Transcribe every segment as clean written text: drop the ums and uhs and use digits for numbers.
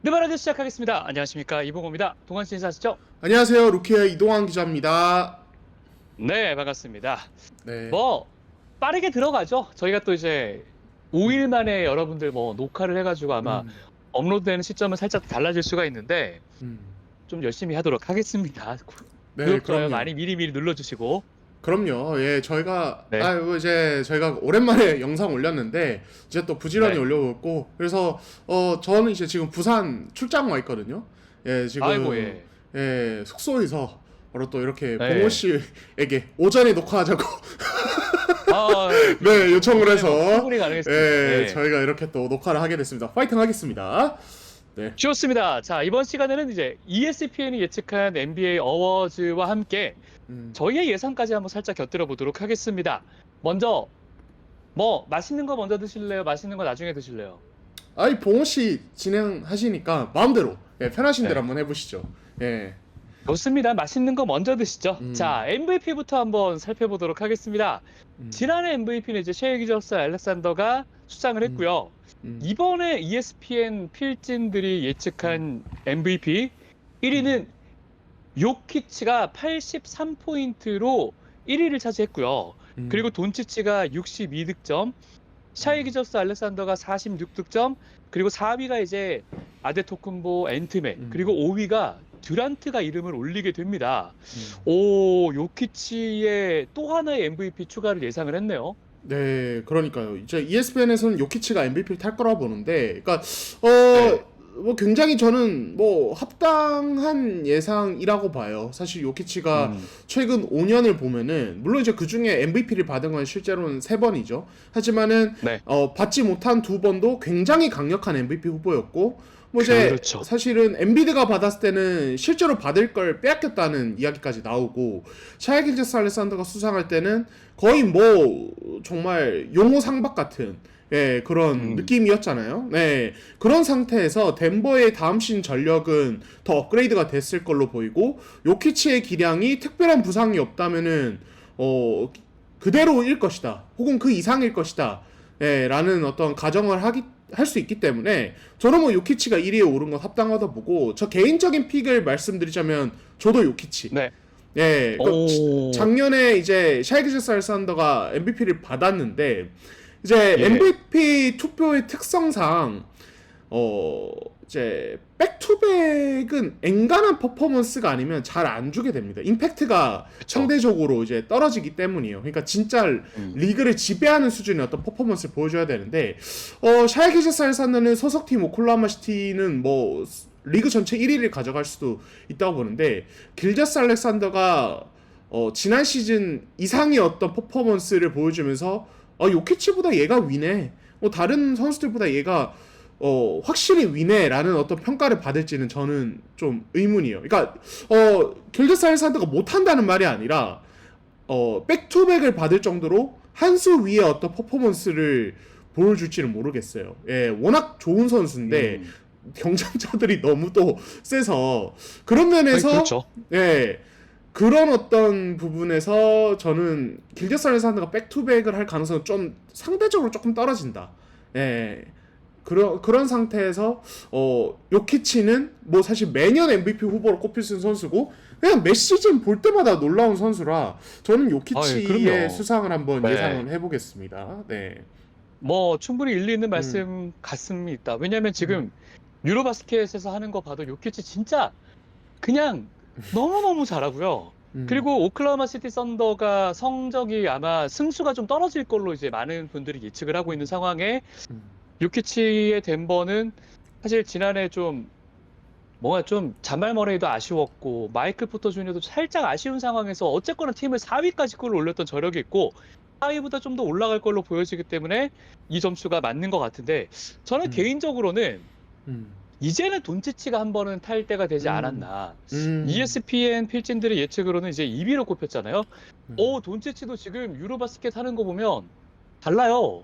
네, 바로 시작하겠습니다. 안녕하십니까, 이봉호입니다. 동안 씨 인사하시죠? 안녕하세요. 루키의 이동환 기자입니다. 네, 반갑습니다. 네. 뭐 빠르게 들어가죠. 저희가 또 이제 5일 만에 여러분들 뭐 녹화를 해가지고 아마 음, 업로드되는 시점은 살짝 달라질 수가 있는데 음. 좀 열심히 하도록 하겠습니다. 네, 구독, 좋아요 그럼요. 많이 미리미리 눌러주시고. 그럼요. 예, 저희가 네, 이제 저희가 오랜만에 영상 올렸는데 이제 또 부지런히 네. 올려볼고 그래서 저는 이제 지금 부산 출장 와 있거든요. 예, 아이고, 지금 예. 숙소에서 바로 또 이렇게 봉호 네. 씨에게 오전에 녹화하자고 아, 네, 요청을 오전에 뭐 해서 충분히 가능했습니다. 예, 네. 저희가 이렇게 또 녹화를 하게 됐습니다. 파이팅 하겠습니다. 네. 좋습니다. 자, 이번 시간에는 이제 ESPN이 예측한 NBA 어워즈와 함께 음. 저희의 예상까지 한번 살짝 곁들여 보도록 하겠습니다. 먼저 뭐 맛있는 거 먼저 드실래요? 맛있는 거 나중에 드실래요? 아이 봉호 씨 진행하시니까 마음대로 편하신 대로 네. 한번 해보시죠. 예. 좋습니다. 맛있는 거 먼저 드시죠. 음, 자, MVP부터 한번 살펴보도록 하겠습니다. 음, 지난해 MVP는 이제 셰이 기저스 알렉산더가 수상을 음, 했고요. 음, 이번에 ESPN 필진들이 예측한 MVP 1위는 요키치가 83포인트로 1위를 차지했고요. 음, 그리고 돈치치가 62득점, 샤이 기저스 알렉산더가 46득점, 그리고 4위가 이제 아데토쿤보 앤트맨, 음, 그리고 5위가 듀란트가 이름을 올리게 됩니다. 음. 오, 요키치의 또 하나의 MVP 추가를 예상을 했네요. 네, 그러니까요. 이제 ESPN에서는 요키치가 MVP를 탈 거라 보는데, 그러니까 네. 뭐 굉장히 저는 뭐 합당한 예상이라고 봐요. 사실 요키치가 음, 최근 5년을 보면은 물론 이제 그 중에 MVP를 받은 건 실제로는 3번이죠. 하지만은 네. 받지 못한 2번도 굉장히 강력한 MVP 후보였고, 뭐 이제 그렇죠. 사실은 엔비드가 받았을 때는 실제로 받을 걸 빼앗겼다는 이야기까지 나오고, 샤이 길게스 알렉산더가 수상할 때는 거의 뭐 정말 용호 상박 같은 그런 음, 느낌이었잖아요. 네, 그런 상태에서 덴버의 다음 시즌 전력은 더 업그레이드가 됐을 걸로 보이고, 요키치의 기량이 특별한 부상이 없다면은 그대로일 것이다, 혹은 그 이상일 것이다, 라는 어떤 가정을 할 수 있기 때문에 저는 뭐 요키치가 1위에 오른 건 합당하다 보고, 저 개인적인 픽을 말씀드리자면 저도 요키치. 네. 오, 작년에 이제 샤이 기저스 알렉산더가 MVP를 받았는데, 이제 예. MVP 투표의 특성상 어 이제 백투백은 엔간한 퍼포먼스가 아니면 잘 안 주게 됩니다. 임팩트가 그쵸. 상대적으로 이제 떨어지기 때문이에요. 그러니까 진짜 음, 리그를 지배하는 수준의 어떤 퍼포먼스를 보여줘야 되는데, 샤이 기저스 알렉산더는 소속팀 오클라호마 시티는 뭐 리그 전체 1위를 가져갈 수도 있다고 보는데, 길저스 알렉산더가 지난 시즌 이상의 어떤 퍼포먼스를 보여주면서 요키치보다 얘가 위네, 다른 선수들보다 얘가 확실히 위네라는 어떤 평가를 받을지는 저는 좀 의문이에요. 그러니까 길드스 알렉산더가 못한다는 말이 아니라 백투백을 받을 정도로 한 수 위의 어떤 퍼포먼스를 보여줄지는 모르겠어요. 예, 워낙 좋은 선수인데 음. 경쟁자들이 너무 또 세서, 그런 아니, 면에서 그렇죠. 예, 그런 어떤 부분에서 저는 길게스 알렉산더가 백투백을 할 가능성은 좀 상대적으로 조금 떨어진다. 예. 그런 상태에서 요키치는 뭐 사실 매년 MVP 후보로 꼽힐 수 있는 선수고, 그냥 매 시즌 볼 때마다 놀라운 선수라 저는 아, 예, 요키치의 그럼요. 수상을 한번 네. 예상을 해보겠습니다. 네. 뭐 충분히 일리 있는 음, 말씀 같습니다. 왜냐면 음, 지금 유로바스켓에서 하는 거 봐도 요키치 진짜 그냥 너무너무 잘하고요. 음, 그리고 오클라호마 시티 썬더가 성적이 아마 승수가 좀 떨어질 걸로 이제 많은 분들이 예측을 하고 있는 상황에 음, 요키치의 덴버는 사실 지난해 좀 뭔가 좀 잔말 머레이도 아쉬웠고 마이클 포터 주니어도 살짝 아쉬운 상황에서 어쨌거나 팀을 4위까지 끌어 올렸던 저력이 있고 4위보다 좀 더 올라갈 걸로 보여지기 때문에 이 점수가 맞는 것 같은데 저는 음, 개인적으로는 음, 이제는 돈치치가 한 번은 탈 때가 되지 음, 않았나. 음, ESPN 필진들의 예측으로는 이제 2위로 꼽혔잖아요. 음. 돈치치도 지금 유로바스켓 하는 거 보면 달라요.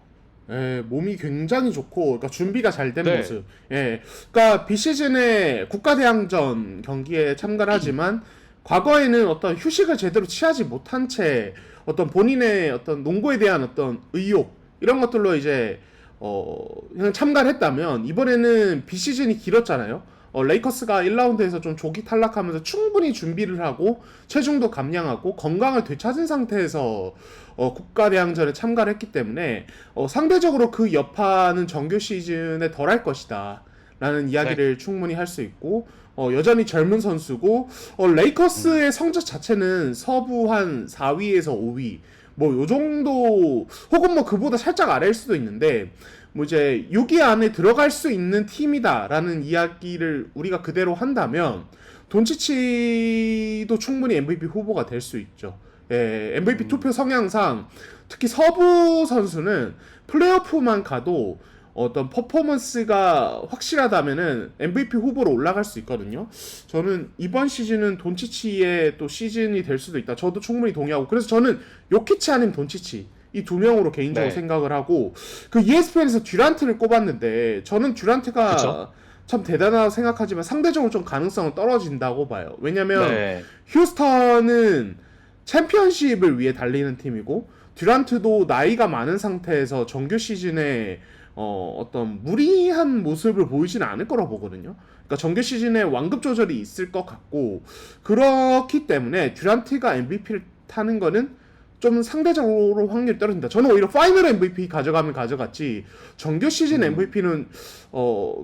예, 몸이 굉장히 좋고, 그러니까 준비가 잘 된 네. 모습. 예, 그러니까 비시즌에 국가대항전 경기에 참가를 하지만 과거에는 어떤 휴식을 제대로 취하지 못한 채 어떤 본인의 어떤 농구에 대한 어떤 의욕, 이런 것들로 이제 그냥 참가를 했다면 이번에는 비시즌이 길었잖아요. 레이커스가 1라운드에서 좀 조기 탈락하면서 충분히 준비를 하고 체중도 감량하고 건강을 되찾은 상태에서 국가대항전에 참가를 했기 때문에 상대적으로 그 여파는 정규 시즌에 덜할 것이다 라는 이야기를 충분히 할 수 있고 여전히 젊은 선수고 레이커스의 성적 자체는 서부 한 4위에서 5위 뭐 요 정도 혹은 뭐 그보다 살짝 아래일 수도 있는데 뭐 이제 6위 안에 들어갈 수 있는 팀이다라는 이야기를 우리가 그대로 한다면 돈치치도 충분히 MVP 후보가 될 수 있죠. 예, MVP 투표 성향상 특히 서부 선수는 플레이오프만 가도 어떤 퍼포먼스가 확실하다면은 MVP 후보로 올라갈 수 있거든요. 저는 이번 시즌은 돈치치의 또 시즌이 될 수도 있다. 저도 충분히 동의하고 그래서 저는 요키치 아닌 돈치치 이 두 명으로 개인적으로 네. 생각을 하고 그 ESPN에서 듀란트를 꼽았는데 저는 듀란트가 그쵸? 참 대단하다고 생각하지만 상대적으로 좀 가능성은 떨어진다고 봐요. 왜냐면 네. 휴스턴은 챔피언십을 위해 달리는 팀이고 듀란트도 나이가 많은 상태에서 정규 시즌에 어떤 무리한 모습을 보이지는 않을 거라고 보거든요. 그러니까 정규 시즌에 완급 조절이 있을 것 같고 그렇기 때문에 듀란트가 MVP를 타는 거는 좀 상대적으로 확률이 떨어진다. 저는 오히려 파이널 MVP 가져가면 가져갔지 정규 시즌 MVP는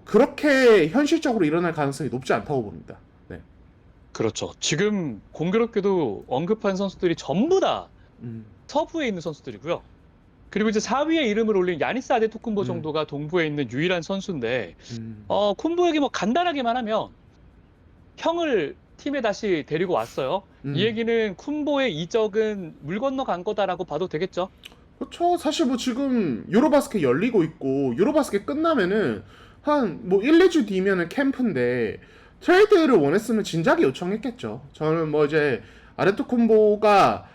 그렇게 현실적으로 일어날 가능성이 높지 않다고 봅니다. 네. 그렇죠. 지금 공교롭게도 언급한 선수들이 전부 다 음, 서부에 있는 선수들이고요. 그리고 이제 4위에 이름을 올린 야니스 아데토쿤보 음. 정도가 동부에 있는 유일한 선수인데, 음, 쿤보에게 뭐 간단하게만 하면 형을 팀에 다시 데리고 왔어요. 음. 이 얘기는 쿤보의 이적은 물 건너 간 거다라고 봐도 되겠죠? 그렇죠. 사실 뭐 지금 유로바스켓 열리고 있고 유로바스켓 끝나면은 한 뭐 1, 2주 뒤면은 캠프인데 트레이드를 원했으면 진작에 요청했겠죠. 저는 뭐 이제 아레토콤보가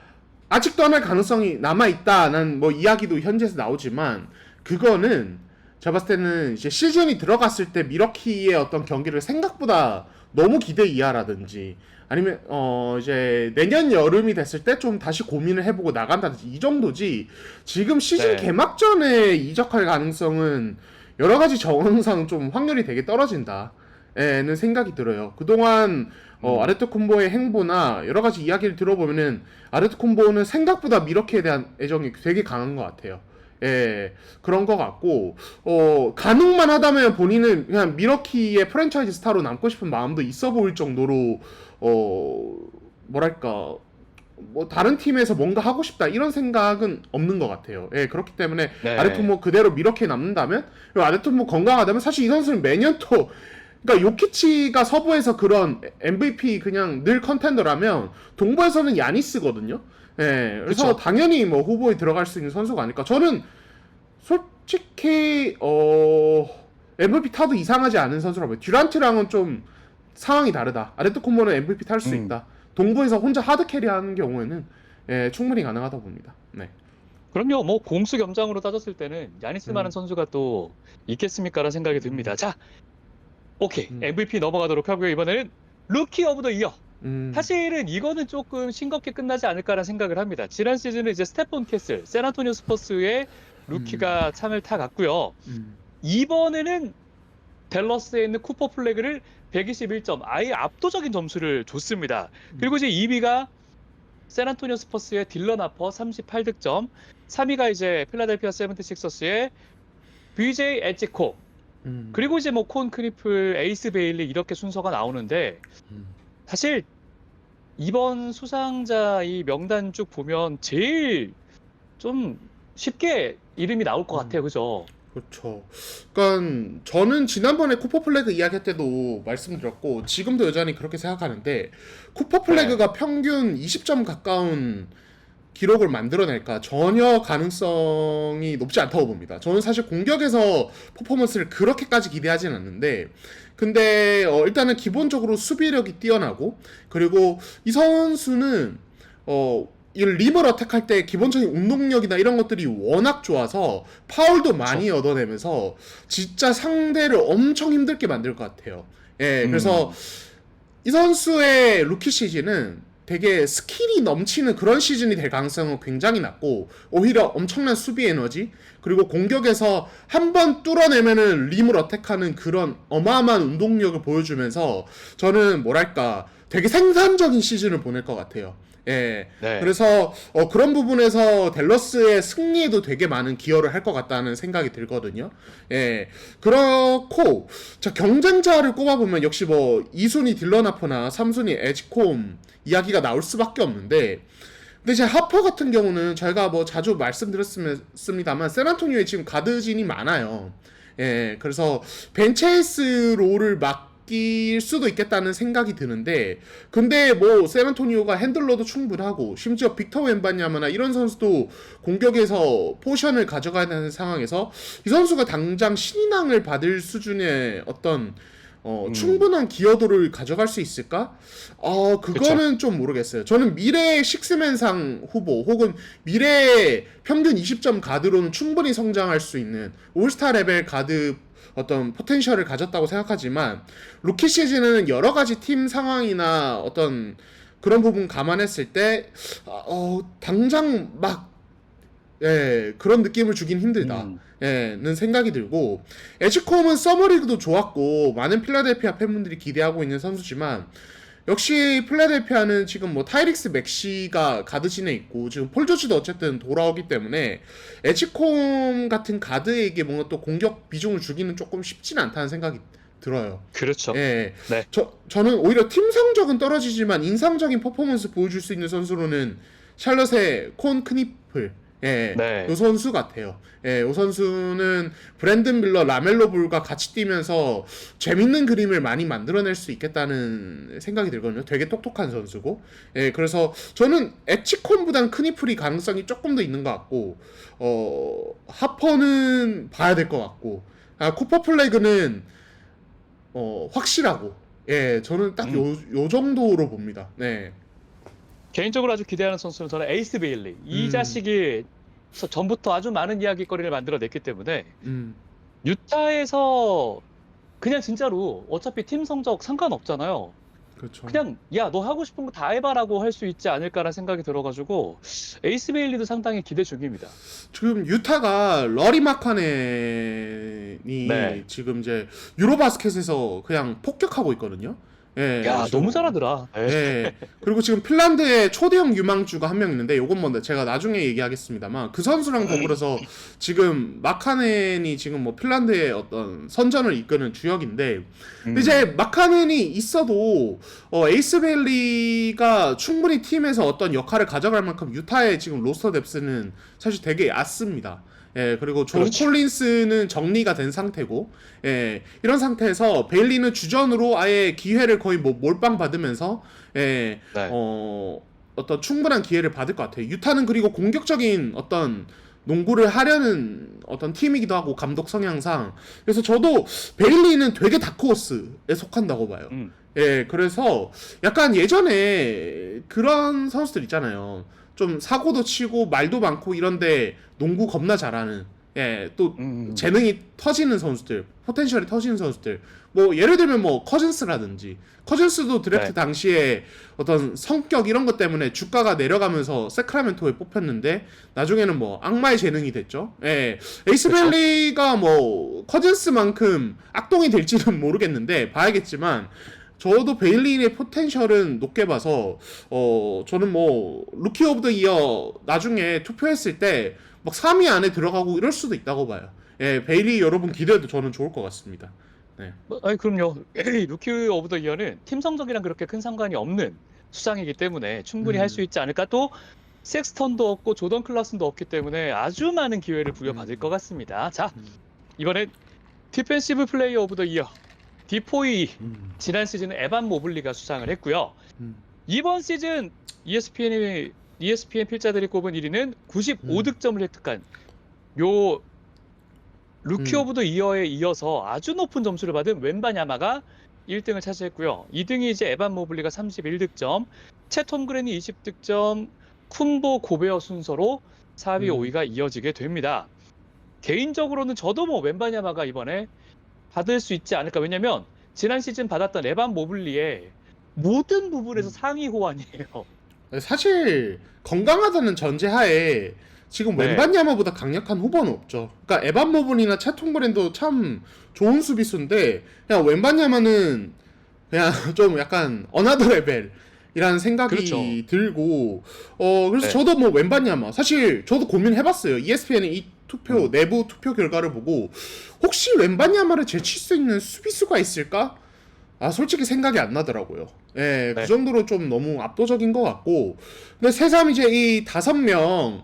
아직도 안 할 가능성이 남아있다는 뭐 이야기도 현지에서 나오지만 그거는 제가 봤을 때는 이제 시즌이 들어갔을 때 미러키의 어떤 경기를 생각보다 너무 기대 이하라든지 아니면 이제 내년 여름이 됐을 때 좀 다시 고민을 해보고 나간다든지 이 정도지 지금 시즌 네. 개막전에 이적할 가능성은 여러 가지 정황상 좀 확률이 되게 떨어진다는 생각이 들어요. 그동안 아레토콤보의 행보나 여러 가지 이야기를 들어보면은 아레토콤보는 생각보다 미러키에 대한 애정이 되게 강한 것 같아요. 예, 그런 것 같고, 가능만 하다면 본인은 그냥 미러키의 프랜차이즈 스타로 남고 싶은 마음도 있어 보일 정도로, 뭐랄까, 뭐 다른 팀에서 뭔가 하고 싶다 이런 생각은 없는 것 같아요. 예, 그렇기 때문에 네. 아레토모 그대로 미러키에 남는다면, 아레토모 건강하다면 사실 이 선수는 매년 또 그러니까 요키치가 서부에서 그런 MVP 그냥 늘 컨텐더라면 동부에서는 야니스거든요. 예, 그래서 그쵸. 당연히 뭐 후보에 들어갈 수 있는 선수가 아닐까. 저는 솔직히 MVP 타도 이상하지 않은 선수라고 봐요. 듀란트랑은 좀 상황이 다르다. 아레토콤보는 MVP 탈 수 있다. 동부에서 혼자 하드 캐리하는 경우에는 충분히 가능하다 봅니다. 네. 그럼요. 뭐 공수 겸장으로 따졌을 때는 야니스만한 선수가 또 있겠습니까라는 생각이 듭니다. 자, 오케이. MVP 넘어가도록 하고요. 이번에는 루키 오브 더 이어. 사실은 이거는 조금 싱겁게 끝나지 않을까라는 생각을 합니다. 지난 시즌은 이제 스테폰 캐슬, 샌안토니오 스퍼스의 루키가 창을 타갔고요. 이번에는 댈러스에 있는 쿠퍼 플래그를 121점, 아예 압도적인 점수를 줬습니다. 그리고 이제 2위가 샌안토니오 스퍼스의 딜런 하퍼 38득점, 3위가 이제 필라델피아 세븐티식서스의 BJ 에치코, 그리고 이제 뭐 콘 크니플, 에이스 베일리 이렇게 순서가 나오는데 사실 이번 수상자 이 명단 쭉 보면 제일 좀 쉽게 이름이 나올 것 같아요. 그죠? 그렇죠. 그러니까 저는 지난번에 쿠퍼 플래그 이야기할 때도 말씀드렸고 지금도 여전히 그렇게 생각하는데 쿠퍼 플래그가 평균 20점 가까운 기록을 만들어낼까 전혀 가능성이 높지 않다고 봅니다. 저는 사실 공격에서 퍼포먼스를 그렇게까지 기대하진 않는데 근데 일단은 기본적으로 수비력이 뛰어나고 그리고 이 선수는 이 림을 어택할 때 기본적인 운동력이나 이런 것들이 워낙 좋아서 파울도 많이 얻어내면서 진짜 상대를 엄청 힘들게 만들 것 같아요. 예, 그래서 이 선수의 루키 시즌은 되게 스킬이 넘치는 그런 시즌이 될 가능성은 굉장히 낮고 오히려 엄청난 수비 에너지 그리고 공격에서 한 번 뚫어내면은 림을 어택하는 그런 어마어마한 운동력을 보여주면서 저는 뭐랄까 되게 생산적인 시즌을 보낼 것 같아요. 예. 네. 그래서 그런 부분에서 댈러스의 승리에도 되게 많은 기여를 할 것 같다는 생각이 들거든요. 예. 그렇고 자 경쟁자를 꼽아보면 역시 뭐 2순위 딜런 하퍼나 3순위 에지콤 이야기가 나올 수밖에 없는데 근데 제 하퍼 같은 경우는 저희가 뭐 자주 말씀드렸습니다만 샌안토니오에 지금 가드진이 많아요. 예. 그래서 벤체이스 롤을 맡길 수도 있겠다는 생각이 드는데 근데 뭐 샌안토니오가 핸들러도 충분하고 심지어 빅터 웬바냐마나 이런 선수도 공격에서 포션을 가져가야 되는 상황에서 이 선수가 당장 신인왕을 받을 수준의 어떤 충분한 기여도를 가져갈 수 있을까? 그거는 좀 모르겠어요. 저는 미래의 식스맨상 후보 혹은 미래의 평균 20점 가드로는 충분히 성장할 수 있는 올스타 레벨 가드 어떤 포텐셜을 가졌다고 생각하지만 루키 시즌에는 여러 가지 팀 상황이나 어떤 그런 부분 감안했을 때 당장 막 그런 느낌을 주긴 힘들다. 는 생각이 들고 에지콤은 서머리그도 좋았고 많은 필라델피아 팬분들이 기대하고 있는 선수지만 역시 필라델피아는 지금 뭐 타이릭스 맥시가 가드진에 있고 지금 폴 조지도 어쨌든 돌아오기 때문에 에지콤 같은 가드에게 뭔가 또 공격 비중을 주기는 조금 쉽진 않다는 생각이 들어요. 그렇죠. 예. 네. 저는 오히려 팀 성적은 떨어지지만 인상적인 퍼포먼스 보여줄 수 있는 선수로는 샬럿의 콘 크니플 네. 요 선수 같아요. 요 선수는 브랜든 밀러, 라멜로 볼과 같이 뛰면서 재밌는 그림을 많이 만들어낼 수 있겠다는 생각이 들거든요. 되게 똑똑한 선수고. 그래서 저는 에치콘보단 크니플이 가능성이 조금 더 있는 것 같고, 하퍼는 봐야 될 것 같고, 쿠퍼 플래그는 확실하고, 저는 딱 요 정도로 봅니다. 네. 개인적으로 아주 기대하는 선수는 저는 에이스 베일리. 이 자식이 전부터 아주 많은 이야기거리를 만들어냈기 때문에 유타에서 그냥 진짜로 어차피 팀 성적 상관없잖아요. 그렇죠. 그냥 야, 너 하고 싶은 거 다 해봐라고 할 수 있지 않을까라는 생각이 들어가지고 에이스 베일리도 상당히 기대 중입니다. 지금 유타가 러리 마카넨이 네. 지금 이제 유로바스켓에서 그냥 폭격하고 있거든요. 야, 너무 잘하더라. 그리고 지금 핀란드에 초대형 유망주가 한 명 있는데 요건 뭐 제가 나중에 얘기하겠습니다만 그 선수랑 더불어서 지금 마카넨이 지금 뭐 핀란드의 어떤 선전을 이끄는 주역인데 근데 이제 마카넨이 있어도 에이스 벨리가 충분히 팀에서 어떤 역할을 가져갈 만큼 유타의 지금 로스터 뎁스는 사실 되게 얕습니다. 그리고 존 그렇죠. 콜린스는 정리가 된 상태고, 이런 상태에서 베일리는 주전으로 아예 기회를 거의 뭐 몰빵 받으면서, 어떤 충분한 기회를 받을 것 같아요. 유타는 그리고 공격적인 어떤 농구를 하려는 어떤 팀이기도 하고 감독 성향상 그래서 저도 베일리는 되게 다크호스에 속한다고 봐요. 그래서 약간 예전에 그런 선수들 있잖아요. 좀 사고도 치고 말도 많고 이런데 농구 겁나 잘하는 또 재능이 터지는 선수들 포텐셜이 터지는 선수들 뭐 예를 들면 뭐 커즌스라든지 커즌스도 드래프트 당시에 어떤 성격 이런 것 때문에 주가가 내려가면서 세크라멘토에 뽑혔는데 나중에는 뭐 악마의 재능이 됐죠. 에이스 벨리가 뭐 커즌스만큼 악동이 될지는 모르겠는데 봐야겠지만 저도 베일리의 포텐셜은 높게 봐서 저는 뭐 루키 오브 더 이어 나중에 투표했을 때 막 3위 안에 들어가고 이럴 수도 있다고 봐요. 베일리 여러분 기대해도 저는 좋을 것 같습니다. 네. 아니 그럼요. 루키 오브 더 이어는 팀 성적이랑 그렇게 큰 상관이 없는 수상이기 때문에 충분히 할 수 있지 않을까. 또 섹스턴도 없고 조던 클라슨도 없기 때문에 아주 많은 기회를 부여받을 것 같습니다. 자, 이번엔 디펜시브 플레이어 오브 더 이어 디포이 지난 시즌 에반 모블리가 수상을 했고요. 이번 시즌 ESPN 필자들이 꼽은 1위는 95득점을 획득한 요 루키 오브 더 이어에 이어서 아주 높은 점수를 받은 웬바냐마가 1등을 차지했고요. 2등이 이제 에반 모블리가 31득점, 챗 톰그랜이 20득점, 쿤보 고베어 순서로 4위, 5위가 이어지게 됩니다. 개인적으로는 저도 뭐 웬바냐마가 이번에 받을 수 있지 않을까. 왜냐면 지난 시즌 받았던 에반 모블리의 모든 부분에서 상위 호환이에요. 사실 건강하다는 전제하에 지금 네. 웬바냐마보다 강력한 후보는 없죠. 그러니까 에반 모블이나 채통그랜도 참 좋은 수비수인데 그냥 웬바냐마는 그냥 좀 약간 어나더 레벨이라는 생각이 그렇죠. 들고 그래서 네. 저도 뭐 웬바냐마 사실 저도 고민해봤어요. ESPN의 이 투표 음. 내부 투표 결과를 보고 혹시 웬바냐마를 제칠 수 있는 수비수가 있을까? 아, 솔직히 생각이 안 나더라고요. 예, 그 네. 정도로 좀 너무 압도적인 것 같고. 근데 새삼 이제 이 5명,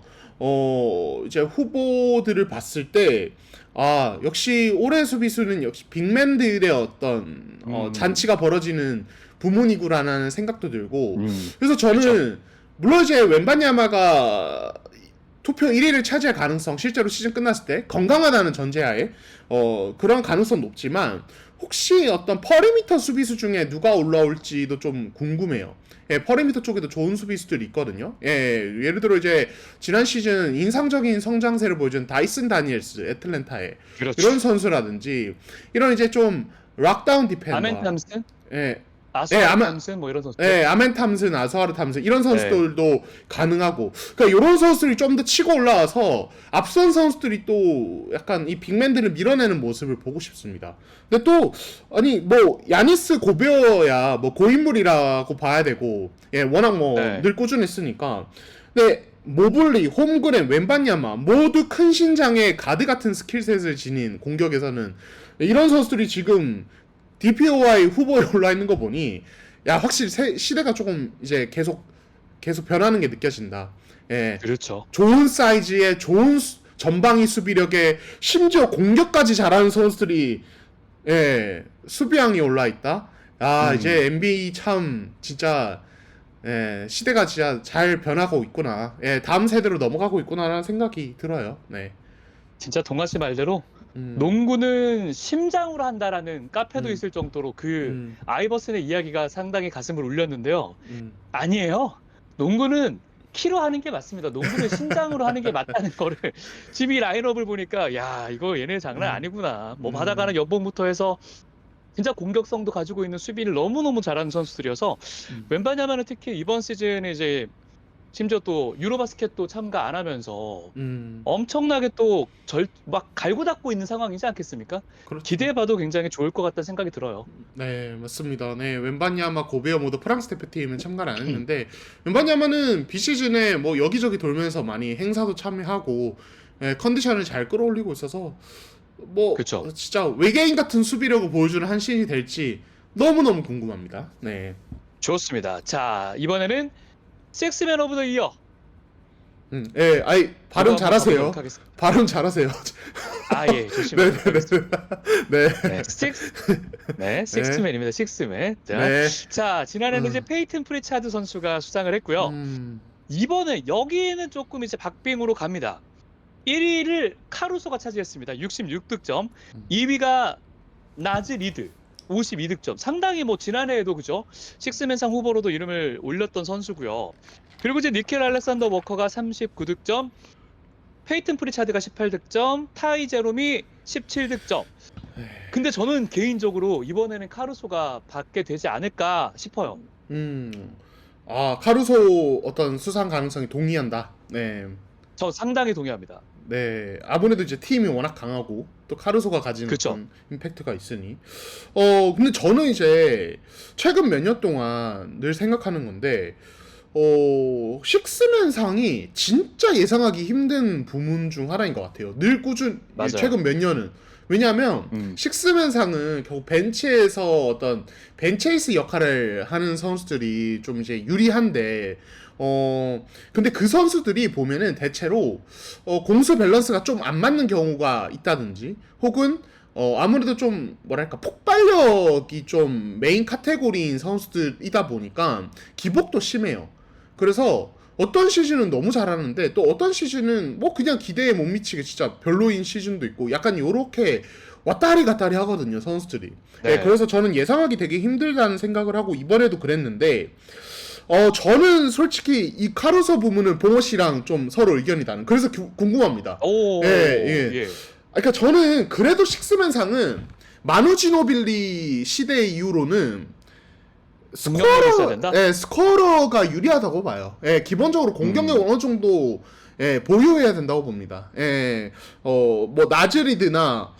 이제 후보들을 봤을 때, 아, 역시 올해 수비수는 역시 빅맨들의 어떤, 잔치가 벌어지는 부문이구라는 생각도 들고. 그래서 저는, 그렇죠. 물론 이제 웬바냐마가 투표 1위를 차지할 가능성, 실제로 시즌 끝났을 때, 건강하다는 전제하에, 그런 가능성 높지만, 혹시 어떤 퍼리미터 수비수 중에 누가 올라올지도 좀 궁금해요. 예, 퍼리미터 쪽에도 좋은 수비수들이 있거든요. 예, 예를 들어 이제 지난 시즌 인상적인 성장세를 보여준 다이슨 다니엘스, 애틀랜타의 그렇죠. 이런 선수라든지 이런 이제 좀 락다운 아멘 디펜더, 탐슨, 예, 아스팔 아마 탐슨 뭐 이런 선수. 네, 아멘 탐슨, 아스하르 탐슨 이런 네. 선수들도 가능하고 그러니까 이런 선수들이 좀 더 치고 올라와서 앞선 선수들이 또 약간 이 빅맨들을 밀어내는 모습을 보고 싶습니다. 근데 또 아니 뭐 야니스 고베어야 뭐 고인물이라고 봐야 되고 예 워낙 뭐 네. 늘 꾸준했으니까 근데 모블리, 홈그랜, 웬바냐마 모두 큰 신장의 가드 같은 스킬셋을 지닌 공격에서는 이런 선수들이 지금 DPOI 후보에 올라 있는 거 보니 야 확실히 시대가 조금 이제 계속 변하는 게 느껴진다. 예, 그렇죠. 좋은 사이즈에 좋은 전방위 수비력에 심지어 공격까지 잘하는 선수들이 수비왕이 올라 있다. 아 이제 NBA 참 진짜 시대가 진짜 잘 변하고 있구나. 다음 세대로 넘어가고 있구나라는 생각이 들어요. 네. 진짜 동아 씨 말대로 음, 농구는 심장으로 한다라는 카페도 음, 있을 정도로 그 음, 아이버슨의 이야기가 상당히 가슴을 울렸는데요. 음, 아니에요. 농구는 키로 하는 게 맞습니다. 농구는 심장으로 하는 게 맞다는 거를 지금 이 라인업을 보니까 야 이거 얘네 장난 음, 아니구나. 뭐 음, 받아가는 연봉부터 해서 진짜 공격성도 가지고 있는 수비를 너무너무 잘하는 선수들이어서 음. 웬바냐마는 특히 이번 시즌에 이제 심지어 또 유로바스켓도 참가 안 하면서 음, 엄청나게 또 막 갈고 닦고 있는 상황이지 않겠습니까? 그렇죠. 기대해봐도 굉장히 좋을 것 같다는 생각이 들어요. 네, 맞습니다. 네, 웬바냐마, 고베어 모두 프랑스 대표팀은 참가를 안 했는데 웬바냐마는 비시즌에 뭐 여기저기 돌면서 많이 행사도 참여하고 컨디션을 잘 끌어올리고 있어서 뭐 그렇죠. 진짜 외계인 같은 수비력을 보여주는 한 시즌이 될지 너무너무 궁금합니다. 네. 좋습니다. 자, 이번에는 식스맨 오브 더 이어 아이 발음 잘하세요. 가보도록 하겠습니다. 발음 잘하세요. 아, 예, 조심히 네, 하도록 하겠습니다. 네, 네, 식스맨입니다. 식스맨. 자, 네. 자, 지난해는 이제 음, 페이튼 프리차드 선수가 수상을 했고요. 음, 이번에 여기에는 조금 이제 박빙으로 갑니다. 1위를 카루소가 차지했습니다. 66득점. 2위가 나즈 리드 52득점. 상당히 뭐 지난해에도 그죠? 식스맨상 후보로도 이름을 올렸던 선수고요. 그리고 이제 니켈 알렉산더 워커가 39득점, 페이튼 프리차드가 18득점, 타이 제롬이 17득점. 근데 저는 개인적으로 이번에는 카루소가 받게 되지 않을까 싶어요. 카루소 어떤 수상 가능성이 동의한다. 네. 저 상당히 동의합니다. 네, 아무래도 이제 팀이 워낙 강하고 또 카루소가 가진 그쵸? 어떤 임팩트가 있으니 근데 저는 이제 최근 몇 년 동안 늘 생각하는 건데 식스맨 상이 진짜 예상하기 힘든 부문 중 하나인 것 같아요. 늘 맞아요. 최근 몇 년은 왜냐하면 식스맨 상은 결국 벤치에서 어떤 벤체이스 역할을 하는 선수들이 좀 이제 유리한데 근데 그 선수들이 보면은 대체로 공수 밸런스가 좀 안 맞는 경우가 있다든지 혹은 아무래도 좀 뭐랄까 폭발력이 좀 메인 카테고리인 선수들이다 보니까 기복도 심해요. 그래서 어떤 시즌은 너무 잘하는데 또 어떤 시즌은 뭐 그냥 기대에 못 미치게 진짜 별로인 시즌도 있고 약간 요렇게 왔다리 갔다리 하거든요 선수들이. 네. 그래서 저는 예상하기 되게 힘들다는 생각을 하고 이번에도 그랬는데 저는 솔직히 이 카루소 부문은 봉호 씨랑 좀 서로 의견이 다른. 그래서 궁금합니다. 오, 예. 그러니까 저는 그래도 식스맨 상은 마누 지노빌리 시대 이후로는 공격력이 있어야 된다? 스코어가 유리하다고 봐요. 기본적으로 공격력 어느 정도 보유해야 된다고 봅니다. 뭐 나즈리드나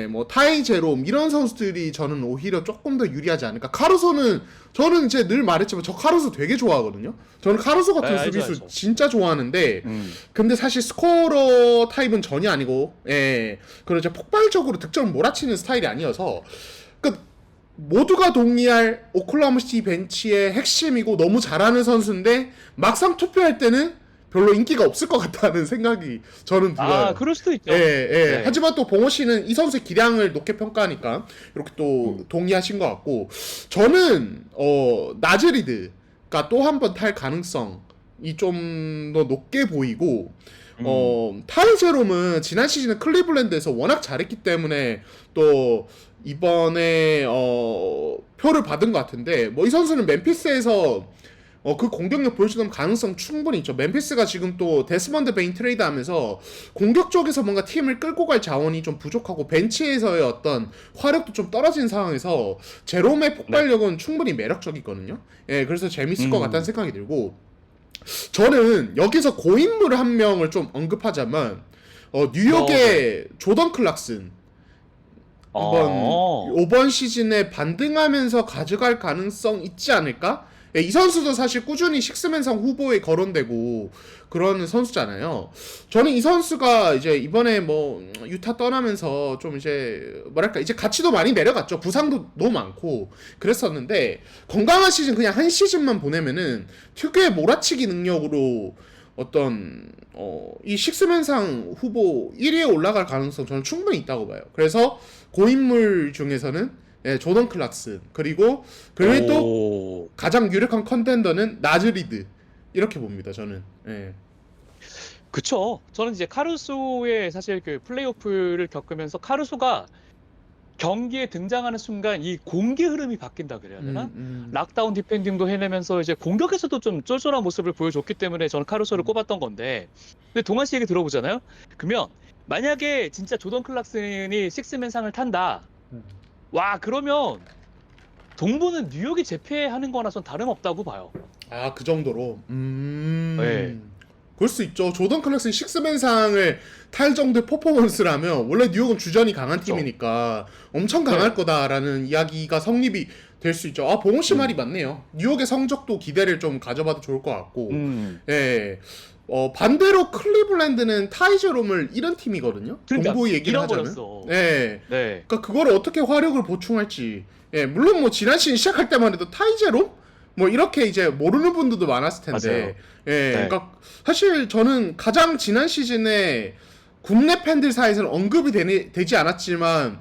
뭐 타이제롬 이런 선수들이 저는 오히려 조금 더 유리하지 않을까. 카루소는 저는 이제 늘 말했지만 저 카루소 되게 좋아하거든요. 저는 카루소 같은 알죠, 수비수 알죠. 진짜 좋아하는데 근데 사실 스코어 타입은 전혀 아니고 그리고 이제 폭발적으로 득점을 몰아치는 스타일이 아니어서 그 모두가 동의할 오클라호마 시티 벤치의 핵심이고 너무 잘하는 선수인데 막상 투표할 때는 별로 인기가 없을 것 같다는 생각이 저는 들어요. 아, 그럴 수도 있죠. 네. 하지만 또 봉호 씨는 이 선수의 기량을 높게 평가하니까 이렇게 또 동의하신 것 같고, 저는 나즈리드가 또 한 번 탈 가능성이 좀 더 높게 보이고, 타이제롬은 지난 시즌에 클리블랜드에서 워낙 잘했기 때문에 또 이번에 표를 받은 것 같은데, 뭐 이 선수는 멤피스에서 그 공격력 보여주는 가능성 충분히 있죠. 멤피스가 지금 또 데스먼드 베인 트레이드 하면서 공격 쪽에서 뭔가 팀을 끌고 갈 자원이 좀 부족하고 벤치에서의 어떤 화력도 좀 떨어진 상황에서 제롬의 폭발력은 충분히 매력적이거든요. 그래서 재밌을 것 같다는 생각이 들고, 저는 여기서 고인물 한 명을 좀 언급하자면 뉴욕의 조던 클락슨 이번 시즌에 반등하면서 가져갈 가능성 있지 않을까? 이 선수도 사실 꾸준히 식스맨상 후보에 거론되고 그런 선수잖아요. 저는 이 선수가 이제 이번에 뭐 유타 떠나면서 좀 이제 뭐랄까 이제 가치도 많이 내려갔죠. 부상도 너무 많고 그랬었는데 건강한 시즌 그냥 한 시즌만 보내면은 특유의 몰아치기 능력으로 어떤 이 식스맨상 후보 1위에 올라갈 가능성 저는 충분히 있다고 봐요. 그래서 고인물 중에서는 조던 클락슨 그리고 또 가장 유력한 컨텐더는 나즈리드 이렇게 봅니다. 저는. 그쵸. 저는 이제 카루소의 사실 그 플레이오프를 겪으면서 카루소가 경기에 등장하는 순간 이 공기 흐름이 바뀐다 그래야 되나? 락다운 디펜딩도 해내면서 이제 공격에서도 좀 쫄쫄한 모습을 보여줬기 때문에 저는 카루소를 꼽았던 건데, 근데 동환 씨 얘기 들어보잖아요. 그러면 만약에 진짜 조던 클락슨이 식스맨상을 탄다. 와, 그러면 동부는 뉴욕이 제패하는 거나 전 다름없다고 봐요. 아, 그 정도로. 네. 그럴 수 있죠. 조던 클락슨 식스맨상을 탈 정도의 퍼포먼스라면 원래 뉴욕은 주전이 강한 팀이니까 엄청 강할 거다라는 이야기가 성립이 될 수 있죠. 아, 봉호 씨 말이 맞네요. 뉴욕의 성적도 기대를 좀 가져봐도 좋을 것 같고. 반대로 클리블랜드는 타이제롬을 잃은 팀이거든요. 그러니까 동부 얘기를 하자면. 잃어버렸어. 그러니까 그걸 어떻게 화력을 보충할지. 물론 뭐 지난 시즌 시작할 때만 해도 타이제롬 뭐 이렇게 이제 모르는 분들도 많았을 텐데. 그러니까 사실 저는 가장 지난 시즌에 국내 팬들 사이에서는 언급이 되지 않았지만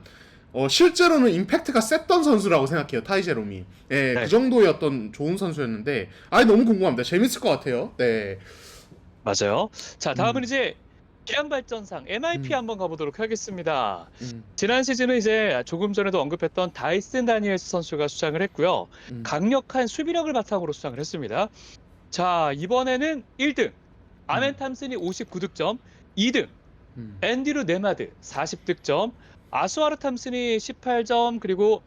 실제로는 임팩트가 셌던 선수라고 생각해요. 타이제롬이. 그 정도의 어떤 좋은 선수였는데 너무 궁금합니다. 재밌을 것 같아요. 네. 맞아요. 자, 다음은 이제 기량발전상 MIP 한번 가보도록 하겠습니다. 지난 시즌은 이제 조금 전에도 언급했던 다이슨 다니엘스 선수가 수상을 했고요. 강력한 수비력을 바탕으로 수상을 했습니다. 자, 이번에는 1등 아멘 탐슨이 59득점, 2등 앤디루 네마드 40득점, 아수아르 탐슨이 18점, 그리고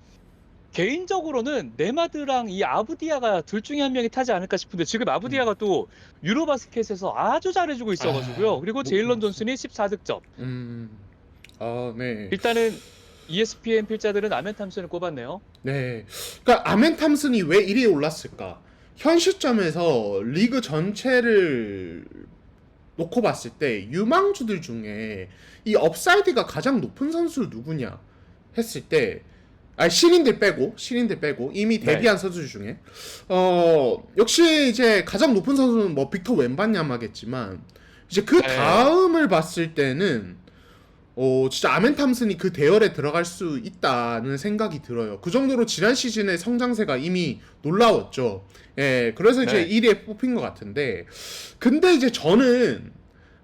개인적으로는 네마드랑 이 아부디아가 둘 중에 한 명이 타지 않을까 싶은데 지금 아부디아가 또 유로바스켓에서 아주 잘해주고 있어가지고요. 그리고 제일런 존슨이 14득점. 네. 일단은 ESPN 필자들은 아멘 탐슨을 꼽았네요. 네. 그러니까 아멘 탐슨이 왜 1위에 올랐을까? 현 시점에서 리그 전체를 놓고 봤을 때 유망주들 중에 이 업사이드가 가장 높은 선수 누구냐 했을 때 신인들 빼고 이미 데뷔한 선수 중에 역시 이제 가장 높은 선수는 뭐 빅터 웬반야마겠지만 이제 그 다음을 봤을 때는 진짜 아멘 탐슨이 그 대열에 들어갈 수 있다는 생각이 들어요. 그 정도로 지난 시즌의 성장세가 이미 놀라웠죠. 그래서 이제 1위에 뽑힌 것 같은데, 근데 이제 저는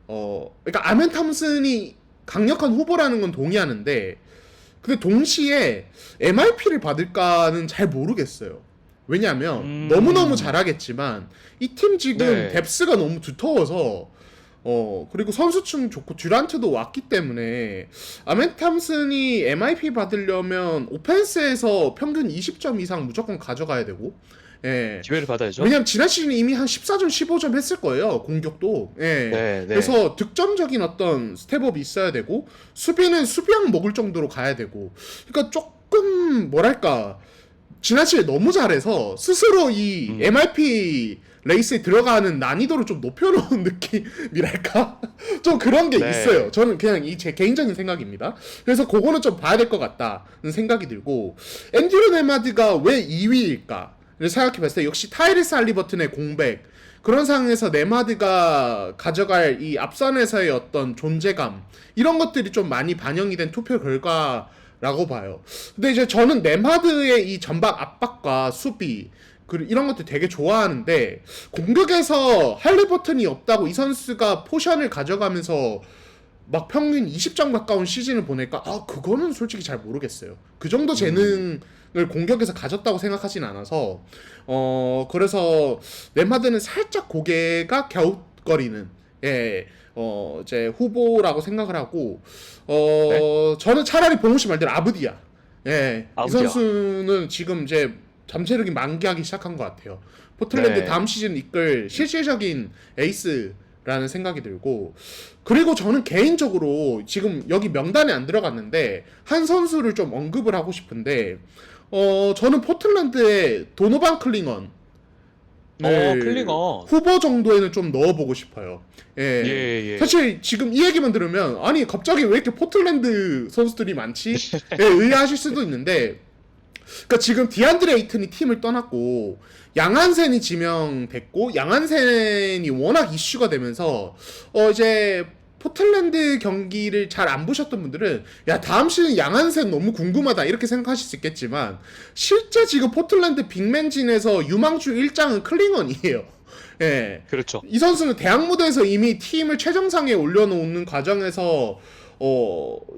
그러니까 아멘 탐슨이 강력한 후보라는 건 동의하는데, 근데 동시에 MIP를 받을까는 잘 모르겠어요. 왜냐하면 너무너무 잘하겠지만 이 팀 지금 뎁스가 너무 두터워서 그리고 선수층 좋고 듀란트도 왔기 때문에 아멘 탐슨이 MIP 받으려면 오펜스에서 평균 20점 이상 무조건 가져가야 되고, 예. 기회를 받아야죠. 왜냐면 지난 시즌에 이미 한 14점, 15점 했을 거예요. 공격도. 예. 네, 네. 그래서 득점적인 어떤 스텝업이 있어야 되고 수비는 수비약 먹을 정도로 가야 되고. 그러니까 조금 뭐랄까 지난 시즌에 너무 잘해서 스스로 이 MIP 레이스에 들어가는 난이도를 좀 높여놓은 느낌이랄까? 좀 그런 게 네. 있어요. 저는 그냥 이 제 개인적인 생각입니다. 그래서 그거는 좀 봐야 될 것 같다는 생각이 들고, 앤드류 네마드가 왜 2위일까? 생각해봤을 때 역시 타이리스 할리버튼의 공백, 그런 상황에서 네마드가 가져갈 이 앞선에서의 어떤 존재감, 이런 것들이 좀 많이 반영이 된 투표 결과라고 봐요. 근데 이제 저는 네마드의 이 전방 압박과 수비, 그리고 이런 것들 되게 좋아하는데, 공격에서 할리버튼이 없다고 이 선수가 포션을 가져가면서 막 평균 20점 가까운 시즌을 보낼까? 그거는 솔직히 잘 모르겠어요. 그 정도 재능을 공격에서 가졌다고 생각하진 않아서, 그래서 네마드는 살짝 고개가 갸웃거리는, 예, 이제 후보라고 생각을 하고, 네? 저는 차라리 봉우씨 말대로 아브디아. 예, 이 아브디아. 선수는 지금 이제 잠재력이 만개하기 시작한 것 같아요. 포틀랜드 네. 다음 시즌 이끌 실질적인 에이스라는 생각이 들고, 그리고 저는 개인적으로 지금 여기 명단에 안 들어갔는데 한 선수를 좀 언급을 하고 싶은데, 저는 포틀랜드의 도노반 클링언 클링언. 후보 정도에는 좀 넣어보고 싶어요. 예. 예. 사실 지금 이 얘기만 들으면 아니 갑자기 왜 이렇게 포틀랜드 선수들이 많지? 예, 의아하실 수도 있는데, 그러니까 지금 디안드레 에이튼이 팀을 떠났고 양한센이 지명됐고, 양한센이 워낙 이슈가 되면서 이제 포틀랜드 경기를 잘 안 보셨던 분들은 야 다음 시즌 양한센 너무 궁금하다 이렇게 생각하실 수 있겠지만, 실제 지금 포틀랜드 빅맨진에서 유망주 1장은 클링언이에요. 예. 그렇죠. 이 선수는 대학 무대에서 이미 팀을 최정상에 올려놓는 과정에서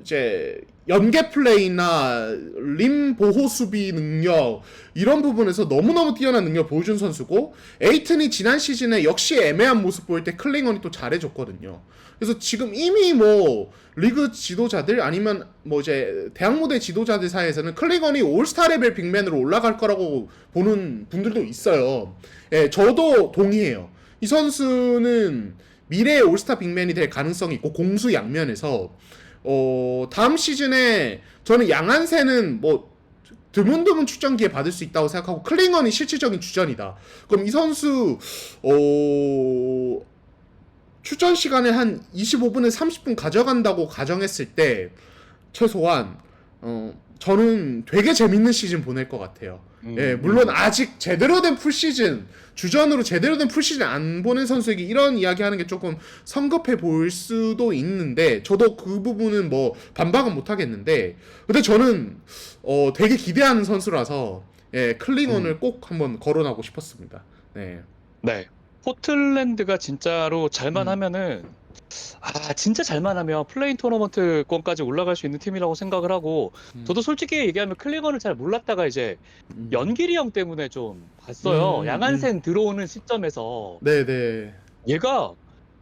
이제 연계 플레이나 림 보호 수비 능력, 이런 부분에서 너무너무 뛰어난 능력을 보여준 선수고, 에이튼이 지난 시즌에 역시 애매한 모습 보일 때 클링언이 또 잘해줬거든요. 그래서 지금 이미 뭐 리그 지도자들 아니면 뭐 이제 대학 무대 지도자들 사이에서는 클링언이 올스타 레벨 빅맨으로 올라갈 거라고 보는 분들도 있어요. 예, 저도 동의해요. 이 선수는 미래의 올스타 빅맨이 될 가능성이 있고, 공수 양면에서 다음 시즌에 저는 양한세는 뭐 드문드문 출전 기회 받을 수 있다고 생각하고, 클링언이 실질적인 주전이다. 그럼 이 선수 출전 시간에 한 25분에 30분 가져간다고 가정했을 때 최소한 저는 되게 재밌는 시즌 보낼 것 같아요. 예, 물론 아직 제대로 된 풀시즌, 주전으로 제대로 된 풀시즌 안 보낸 선수에게 이런 이야기 하는 게 조금 성급해 보일 수도 있는데, 저도 그 부분은 뭐 반박은 못 하겠는데, 근데 저는 되게 기대하는 선수라서, 예, 클링언을 꼭 한번 거론하고 싶었습니다. 네. 네. 포틀랜드가 진짜로 잘만 하면은, 진짜 잘만 하면 플레인 토너먼트권까지 올라갈 수 있는 팀이라고 생각을 하고, 저도 솔직히 얘기하면 클링언을 잘 몰랐다가 이제 연길이 형 때문에 좀 봤어요. 양한센 들어오는 시점에서 네네. 얘가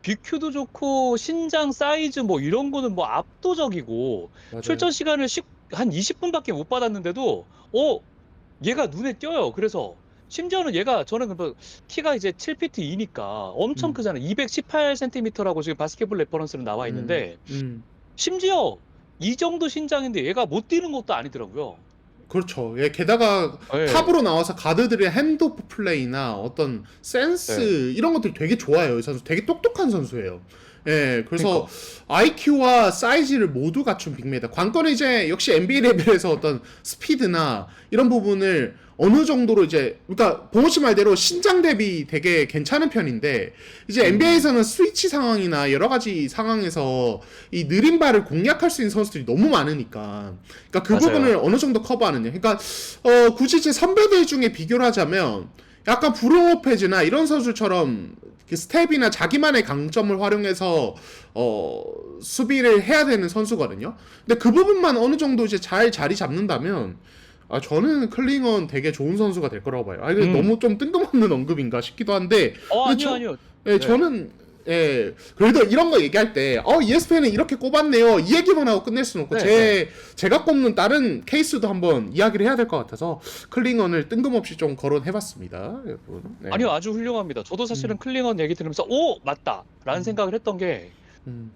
BQ도 좋고 신장 사이즈 뭐 이런 거는 뭐 압도적이고, 맞아요. 출전 시간을 한 20분밖에 못 받았는데도 얘가 눈에 띄어요. 그래서 심지어는 저는 키가 이제 7피트 2니까 엄청 크잖아요. 218cm라고 지금 바스켓볼 레퍼런스는 나와 있는데, 심지어 이 정도 신장인데 얘가 못 뛰는 것도 아니더라고요. 그렇죠. 예, 게다가 예. 탑으로 나와서 가드들의 핸드오프 플레이나 어떤 센스 이런 것들 되게 좋아요. 이 선수 되게 똑똑한 선수예요. 예, 그래서 IQ와 사이즈를 모두 갖춘 빅맨이다. 관건은 이제 역시 NBA 레벨에서 어떤 스피드나 이런 부분을 어느 정도로 이제, 그러니까 봉호 씨 말대로 신장 대비 되게 괜찮은 편인데, 이제 NBA에서는 스위치 상황이나 여러 가지 상황에서 이 느린 발을 공략할 수 있는 선수들이 너무 많으니까, 그러니까 그 맞아요. 부분을 어느 정도 커버하느냐. 그러니까 굳이 제 선배들 중에 비교를 하자면 약간 브룩 로페즈나 이런 선수처럼 스텝이나 자기만의 강점을 활용해서 수비를 해야 되는 선수거든요. 근데 그 부분만 어느 정도 이제 잘 자리 잡는다면, 저는 클링언 되게 좋은 선수가 될 거라고 봐요. 이거 너무 좀 뜬금없는 언급인가 싶기도 한데, 근데 아니요. 예, 네. 저는 예. 그래도 이런 거 얘기할 때, ESPN은 이렇게 꼽았네요. 이 얘기만 하고 끝낼 수는 없고, 네, 제가 꼽는 다른 케이스도 한번 이야기를 해야 될 것 같아서, 클링언을 뜬금없이 좀 거론해봤습니다. 여러분. 네. 아니요, 아주 훌륭합니다. 저도 사실은 음, 클링언 얘기 들으면서 오, 맞다라는 음, 생각을 했던 게 음,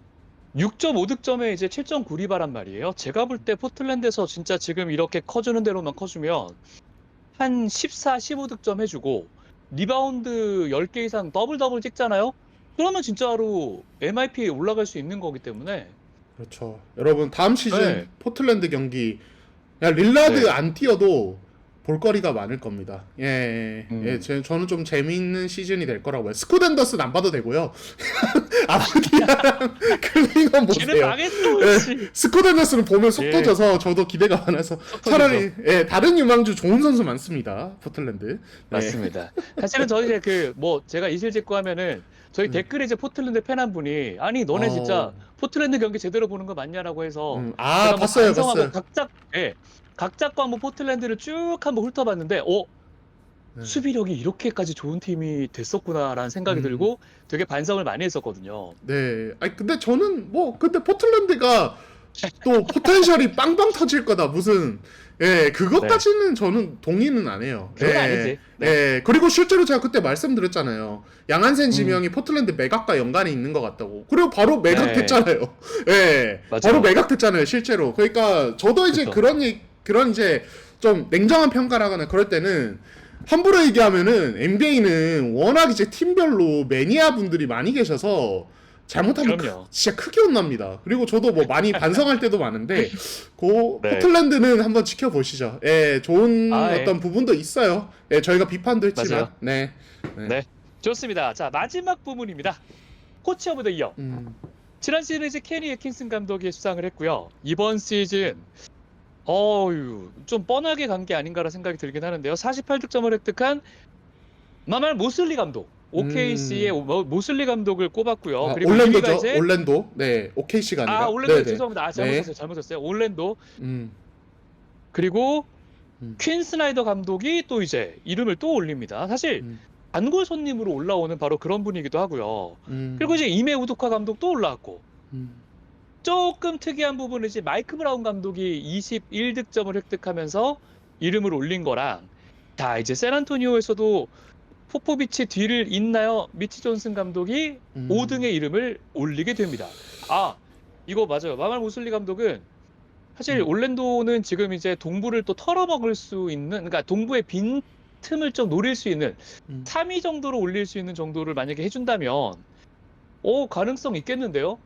6.5득점에 이제 7.9리바란 말이에요. 제가 볼 때 포틀랜드에서 진짜 지금 이렇게 커주는 대로만 커주면 한 14, 15득점 해주고 리바운드 10개 이상 더블 더블 찍잖아요. 그러면 진짜로 MIP에 올라갈 수 있는 거기 때문에 그렇죠. 여러분, 다음 시즌 네, 포틀랜드 경기, 야, 릴라드 네, 안 뛰어도 볼거리가 많을 겁니다. 예, 예, 음, 저는 좀 재미있는 시즌이 될 거라고 봐요. 스콧 앤더슨 안 봐도 되고요. 아프디아랑 클링언 쟤는 보세요. 망했어, 예, 씨. 스콧 앤더슨은 보면 속 예, 터져서 저도 기대가 많아서 속 터지죠. 차라리 다른 유망주 좋은 선수 많습니다. 포틀랜드. 네. 맞습니다. 사실은 저희 이제 그 뭐 제가 이실직고 하면은 저희 음. 댓글에 이제 포틀랜드 팬 한 분이 아니 너네 진짜 어, 포틀랜드 경기 제대로 보는 거 맞냐라고 해서 제가 뭐 봤어요, 반성하고 봤어요. 각 잡고 한번 포틀랜드를 쭉 한번 훑어봤는데 네. 수비력이 이렇게까지 좋은 팀이 됐었구나라는 생각이 음. 들고 되게 반성을 많이 했었거든요. 네. 아니 근데 저는 근데 포틀랜드가 또 포텐셜이 빵빵 터질 거다. 무슨 네, 그것까지는 저는 동의는 안 해요. 그건 아니지. 네, 그리고 실제로 제가 그때 말씀드렸잖아요. 양한센 음, 지명이 포틀랜드 매각과 연관이 있는 것 같다고. 그리고 바로 네, 매각됐잖아요. 바로 맞아요. 매각됐잖아요, 실제로. 그러니까 저도 이제 그렇죠. 그런 이제 좀 냉정한 평가를 하거나 그럴 때는 함부로 얘기하면은 NBA는 워낙 이제 팀별로 매니아 분들이 많이 계셔서 잘못하면 그럼요. 진짜 크게 혼납니다. 그리고 저도 뭐 많이 반성할 때도 많은데 네, 포틀랜드는 한번 지켜보시죠. 좋은 예, 어떤 부분도 있어요. 저희가 비판도 했지만 맞아요. 네. 네. 네, 좋습니다. 자, 마지막 부분입니다. 코치 오브 더 이어. 음, 지난 시리즈 케니 애킨슨 감독이 수상을 했고요. 이번 시즌 좀 뻔하게 간 게 아닌가라는 생각이 들긴 하는데요. 48득점을 획득한 마말 모슬리 감독. OKC의 음. 모슬리 감독을 꼽았고요. 그리고 2위가 올랜도죠. 이제 올랜도. 네. OKC가 아니라. 올랜도 네네. 죄송합니다. 네. 잘못했어요. 올랜도. 음, 그리고 음, 퀸 스나이더 감독이 또 이제 이름을 또 올립니다. 사실 음, 단골 손님으로 올라오는 바로 그런 분이기도 하고요. 그리고 음, 이제 이메 우드카 감독도 올라왔고 음, 조금 특이한 부분은 이제 마이크 브라운 감독이 21득점을 획득하면서 이름을 올린 거랑 자 이제 샌안토니오에서도 포포비치 뒤를 잇나요? 미치 존슨 감독이 음, 5등의 이름을 올리게 됩니다. 이거 맞아요. 마말 모슬리 감독은 사실 음, 올랜도는 지금 이제 동부를 또 털어먹을 수 있는 그러니까 동부의 빈 틈을 좀 노릴 수 있는 음. 3위 정도로 올릴 수 있는 정도를 만약에 해준다면 가능성 있겠는데요?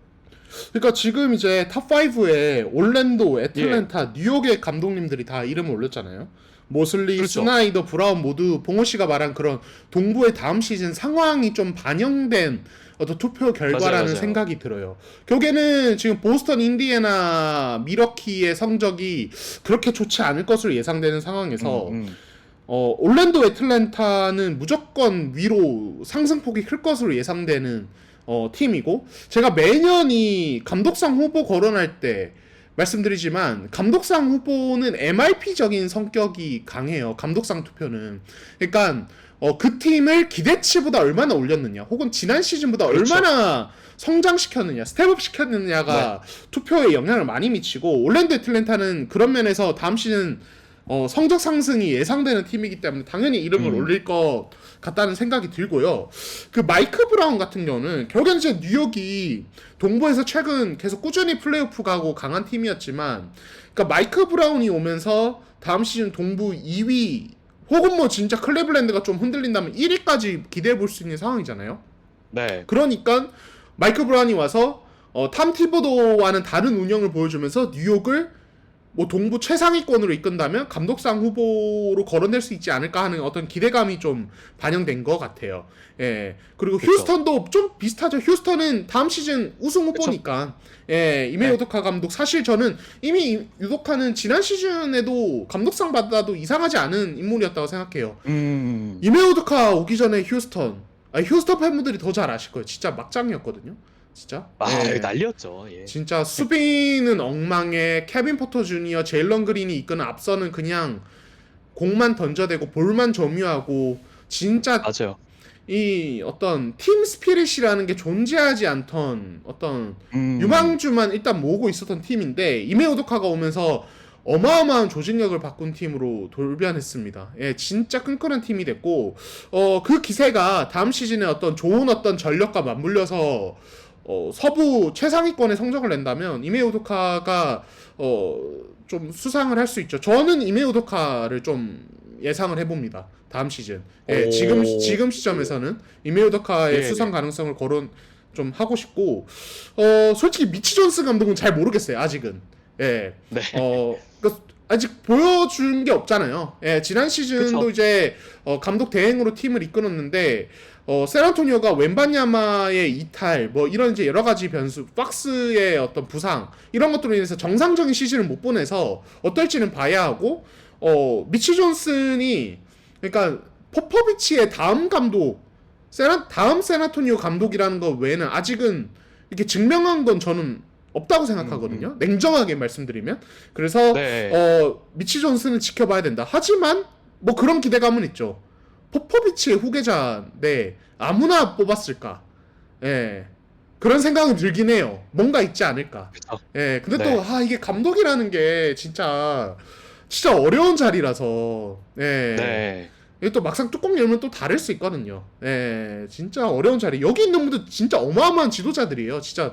그러니까 지금 이제 탑5에 올랜도, 예, 애틀랜타, 뉴욕의 감독님들이 다 이름을 올렸잖아요. 모슬리, 그렇죠. 스나이더, 브라운 모두 봉호 씨가 말한 그런 동부의 다음 시즌 상황이 좀 반영된 어떤 투표 맞아요, 결과라는 맞아요. 생각이 들어요. 결국에는 지금 보스턴, 인디애나, 미러키의 성적이 그렇게 좋지 않을 것으로 예상되는 음, 상황에서 음. 올랜도, 애틀랜타는 무조건 위로 상승폭이 클 것으로 예상되는 팀이고 제가 매년 이 감독상 후보 거론할 때 말씀드리지만 감독상 후보는 MIP적인 성격이 강해요. 감독상 투표는. 그러니까 그 팀을 기대치보다 얼마나 올렸느냐 혹은 지난 시즌보다 그렇죠. 얼마나 성장시켰느냐 스텝업 네. 시켰느냐가 투표에 영향을 많이 미치고 올랜도 애틀랜타는 그런 면에서 다음 시즌 성적 상승이 예상되는 팀이기 때문에 당연히 이름을 음, 올릴 것 같다는 생각이 들고요. 그 마이크 브라운 같은 경우는 결국엔 이제 뉴욕이 동부에서 최근 계속 꾸준히 플레이오프 가고 강한 팀이었지만, 그러니까 마이크 브라운이 오면서 다음 시즌 동부 2위 혹은 뭐 진짜 클리블랜드가 좀 흔들린다면 1위까지 기대해 볼 수 있는 상황이잖아요. 네. 그러니까 마이크 브라운이 와서 탐 티보도와는 다른 운영을 보여주면서 뉴욕을 뭐 동부 최상위권으로 이끈다면 감독상 후보로 거론될 수 있지 않을까 하는 어떤 기대감이 좀 반영된 것 같아요. 그리고 그쵸. 휴스턴도 좀 비슷하죠. 휴스턴은 다음 시즌 우승 그쵸. 후보니까. 이메 네. 유도카 감독 사실 저는 이미 유도카는 지난 시즌에도 감독상 받아도 이상하지 않은 인물이었다고 생각해요. 음, 이메 유도카 오기 전에 휴스턴 팬분들이 더 잘 아실 거예요. 진짜 막장이었거든요. 진짜. 이거 난리였죠. 예. 진짜 수비는 엉망에 케빈 포터 주니어, 제일런 그린이 이끄는 앞서는 그냥 공만 던져대고 볼만 점유하고 진짜 맞아요. 이 어떤 팀 스피릿이라는 게 존재하지 않던 어떤 유망주만 일단 모으고 있었던 팀인데 이메 우도카가 오면서 어마어마한 조직력을 바꾼 팀으로 돌변했습니다. 예, 진짜 끈끈한 팀이 됐고 그 기세가 다음 시즌에 어떤 좋은 어떤 전력과 맞물려서 서부 최상위권의 성적을 낸다면 이메 우도카가 좀 수상을 할 수 있죠. 저는 이메 우도카를 좀 예상을 해봅니다. 다음 시즌. 예, 지금 시점에서는 이메 우도카의 예, 수상 네. 가능성을 거론 좀 하고 싶고 솔직히 미치 존스 감독은 잘 모르겠어요. 아직은. 예. 네. 그러니까 아직 보여준 게 없잖아요. 예, 지난 시즌도 그쵸. 이제 감독 대행으로 팀을 이끌었는데 샌안토니오가 웬바냐마의 이탈 뭐 이런 이제 여러 가지 변수, 박스의 어떤 부상 이런 것들로 인해서 정상적인 시즌을 못 보내서 어떨지는 봐야 하고 미치 존슨이 그러니까 포포비치의 다음 감독 다음 샌안토니오 감독이라는 거 외에는 아직은 이렇게 증명한 건 저는 없다고 생각하거든요. 냉정하게 말씀드리면. 그래서 네. 미치 존슨은 지켜봐야 된다. 하지만 뭐 그런 기대감은 있죠. 포포비치의 후계자인데 아무나 뽑았을까? 예. 그런 생각은 들긴 해요. 뭔가 있지 않을까? 그쵸. 예. 근데 네. 또 이게 감독이라는 게 진짜 어려운 자리라서 예. 네. 이게 또 막상 뚜껑 열면 또 다를 수 있거든요. 예. 진짜 어려운 자리. 여기 있는 분들 진짜 어마어마한 지도자들이에요. 진짜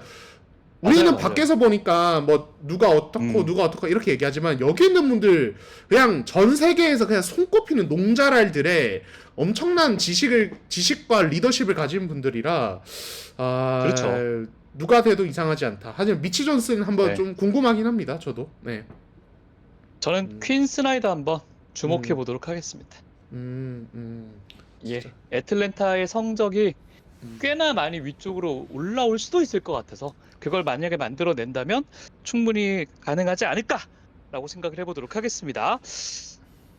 우리는 맞아요. 밖에서 보니까 뭐 누가 어떻고 누가 어떻고 이렇게 얘기하지만 여기 있는 분들 그냥 전 세계에서 그냥 손꼽히는 농자랄들의 엄청난 지식과 리더십을 가진 분들이라 그렇죠. 누가 돼도 이상하지 않다. 하지만 미치 존슨 한번 네. 좀 궁금하긴 합니다. 저도. 네. 저는 퀸 스나이더 한번 주목해 음. 보도록 하겠습니다. 예. 진짜. 애틀랜타의 성적이 음. 꽤나 많이 위쪽으로 올라올 수도 있을 것 같아서 그걸 만약에 만들어낸다면 충분히 가능하지 않을까라고 생각을 해보도록 하겠습니다.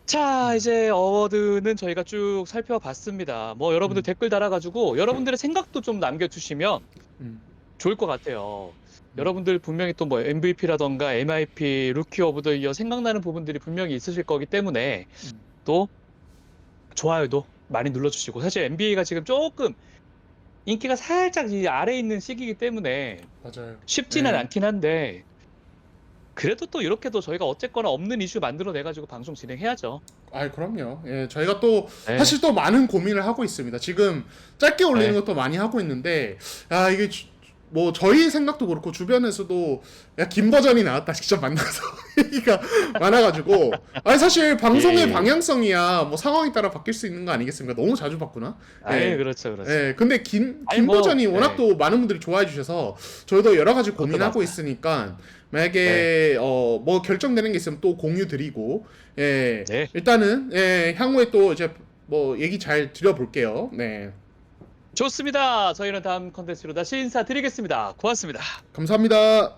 자, 이제 어워드는 저희가 쭉 살펴봤습니다. 뭐 여러분들 댓글 달아가지고 여러분들의 생각도 좀 남겨주시면 음. 좋을 것 같아요. 여러분들 분명히 또 뭐 MVP라던가 MIP, 루키 오브 더 이어 생각나는 부분들이 분명히 있으실 거기 때문에 또 좋아요도 많이 눌러주시고 사실 NBA가 지금 조금 인기가 살짝 이 아래에 있는 시기이기 때문에 맞아요. 쉽지는 네. 않긴 한데 그래도 또 이렇게도 저희가 어쨌거나 없는 이슈 만들어내가지고 방송 진행해야죠. 그럼요. 예, 저희가 또 네. 사실 또 많은 고민을 하고 있습니다. 지금 짧게 올리는 네. 것도 많이 하고 있는데 이게 뭐 저희 생각도 그렇고 주변에서도 야, 긴 버전이 나왔다 직접 만나서 얘기가 많아가지고 사실 방송의 예. 방향성이야 뭐 상황에 따라 바뀔 수 있는 거 아니겠습니까? 너무 자주 바꾸나? 그렇죠, 그렇죠. 근데 긴 아니, 뭐, 버전이 워낙 네. 또 많은 분들이 좋아해 주셔서 저희도 여러 가지 그것도 고민하고 맞아요. 있으니까 만약에 뭐 결정되는 게 있으면 또 공유 드리고 네. 일단은 향후에 또 이제 뭐 얘기 잘 드려볼게요. 네. 좋습니다. 저희는 다음 컨텐츠로 다시 인사드리겠습니다. 고맙습니다. 감사합니다.